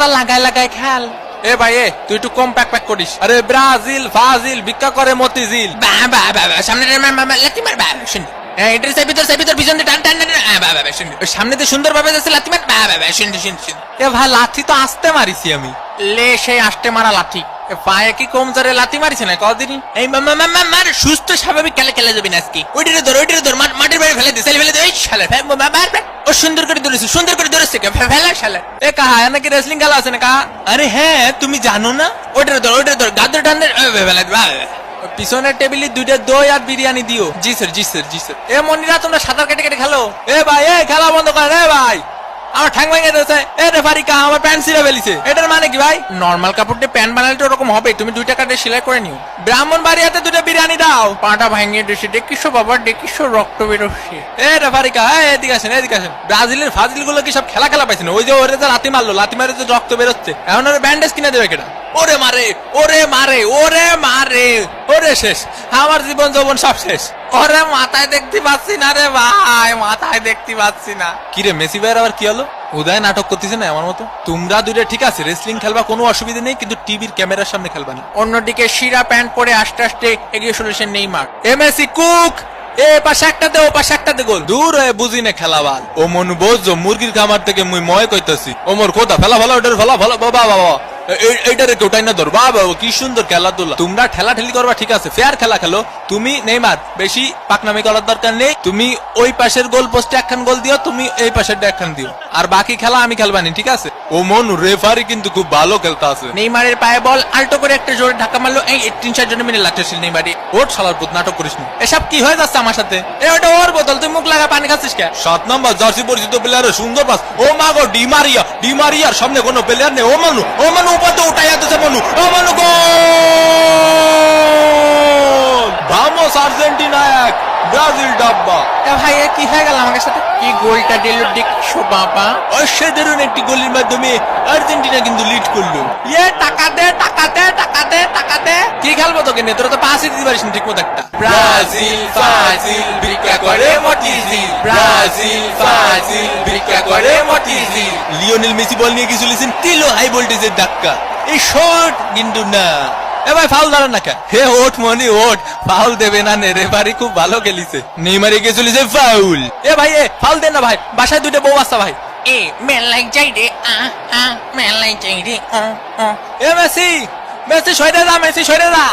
তোরা লাগাই লাগাই খেল। এ ভাই এ তুই একটু কম প্যাক প্যাক করিস। আরে ব্রাজিল ফাজিল ভিক্ষা করে মতিঝিল। সামনে লাথি মার শুন। সামনে তো সুন্দর ভাবে যাচ্ছে লাথি মার। এ ভাই লাথি তো আসতে মারিছি আমি। লে সেই আসতে মারা লাথি পায়ে কি কম জোরে লাথি মারিছে না কদিনই। এই মার সুস্থ স্বাভাবিক খেলে খেলে যাবি না আজকে। ওইটারে ধর মাটির বাইরে ফেলে দে ফেলে দে। ওই শালা ও সুন্দর করে ধরেছে ফেলা শালা। এ কাহা নাকি রেসলিং খেলা আছে না কাহা? আরে হ্যাঁ তুমি জানো না? ওইটারে ধর গাদর ঠান্ডার ফেলে পিছনের টেবিলে 2টা দই আর বিরিয়ানি দিও। জি স্যার। এ মনিরা তোমরা সাঁতার কেটে কেটে খেলো। এ ভাই এ খেলা বন্ধ কর। এ ভাই আমার ঠ্যাং ভেঙে দিয়েছে। এ রেফারি কা আমার প্যান্ট ছিঁড়ে ফেলিছে। এটার মানে কি ভাই? নরমাল কাপড় দিয়ে প্যান্ট বানালে তো ওরকম হবে। তুমি 2 টাকা দিয়ে সেলাই করে নিও। ব্রাহ্মণবাড়িয়াতে 2টা বিরিয়ানি দাও। পাটা ভেঙে দিয়েছে। দেখিস বাবা দেখিস রক্ত বেরোচ্ছে। এ রেফারি কা এদিকে আসেন। ব্রাজিলের ফাজিল গুলো কি সব খেলা পাইছে না? ওই যে ওরে যে লাথি মারলো, লাথি মারে যে রক্ত বেরোচ্ছে, এখন ওরে ব্যান্ডেজ কিনে দেবে কেটা? ওরে মারে ওরে শেষ। আমার জীবন যৌবন সব শেষ। ওরে মাথায় দেখতে পাচ্ছি না রে ভাই, মাথায় দেখতে পাচ্ছি না। কিরে মেসি ভাইয়ের আবার কি হলো? উদয় নাটক করতেছে না আমার মতো? তোমরা 2টা ঠিক আছে রেসলিং খেলবা, কোনো অসুবিধা নেই, কিন্তু টিভির ক্যামেরার সামনে খেলবা না। অন্যদিকে শিরা প্যান্ট পরে আস্তে আস্তে এগিয়ে চলেছেন নেইমার। মেসি কুক এ পাশে একটা দে ও পাশে একটা দে গোল। দূর হয়ে বুঝি না খেলাবাল। ও মনু বোঝো মুরগির খামার থেকে মুই ময় কইতাছি। ও মোর কোথা ফেলা ওটার ফেলা বাবা এইটারে কেউটাই না ধর। বাবা কি সুন্দর খেলাধুলা। তোমরা ঠেলা ঠেলি করবা ঠিক আছে, ফেয়ার খেলা খেলো। তুমি নেইমার বেশি পাকনামি করার দরকার নেই। তুমি ওই পাশের গোল পোস্টে একখান গোল দিও, তুমি এই পাশের একখান দিও, আর বাকি খেলা আমি খেলবানি ঠিক আছে? ও মনু রেফারি কিন্তু খুব ভালো খেলতে আছে। নেইমারের পায়ে বল আল্টো করে একটা জোরে ধাক্কা মারলো। এই 3-4 জনের মিলে লাগতেছিল নেইমারি। ওর শালার পুত নাটক করিস না। এসব কি হয়ে যাচ্ছে আমার সাথে? ওটা ওর বোতল, তুই মুখ লাগা পানি খাচ্ছিস কে? 7 নম্বর জার্সি পরিচিত প্লেয়ারের সুন্দর পাস। ও মা গো ডিমারিয়ার সামনে কোনো প্লেয়ার নেই। ও মানু উপাতে উঠাই যাচ্ছে মনু। ও মনু গোল! ভামোস আর্জেন্টিনা 1 ব্রাজিল ডাব্বা। ভাই কি হয়ে গেল আমার সাথে? কি গোলটা দিল দেখছো বাবা? অসাধারণ একটি গোলের মাধ্যমে আর্জেন্টিনা কিন্তু লিড করলো। টাকা দে কি খেলবো তোকে নে? তোরা তো পাসই দিতে পারিস না ঠিক মতো একটা। ব্রাজিল ফাজিল ভিক্ষা করে মতিঝিল। লিওনেল মেসি বল নিয়ে কি চলেছেন, তিলো হাই ভোল্টেজের ধাক্কা। এই শট কিন্তু না। এ ভাই ফাউল দাঁড়ান না কে? হে ওঠ মনি ওঠ, ফাউল দেবে না নে। রেফারি খুব ভালো খেলিছে। নেইমারে গিয়ে চলেছে ফাউল। এ ভাই ফাউল দেন না ভাই, বাসায় 2টা বউ আসছে ভাই। মেলাই যাই রে মেলাই যাই রে। এ মেসি সরে যা।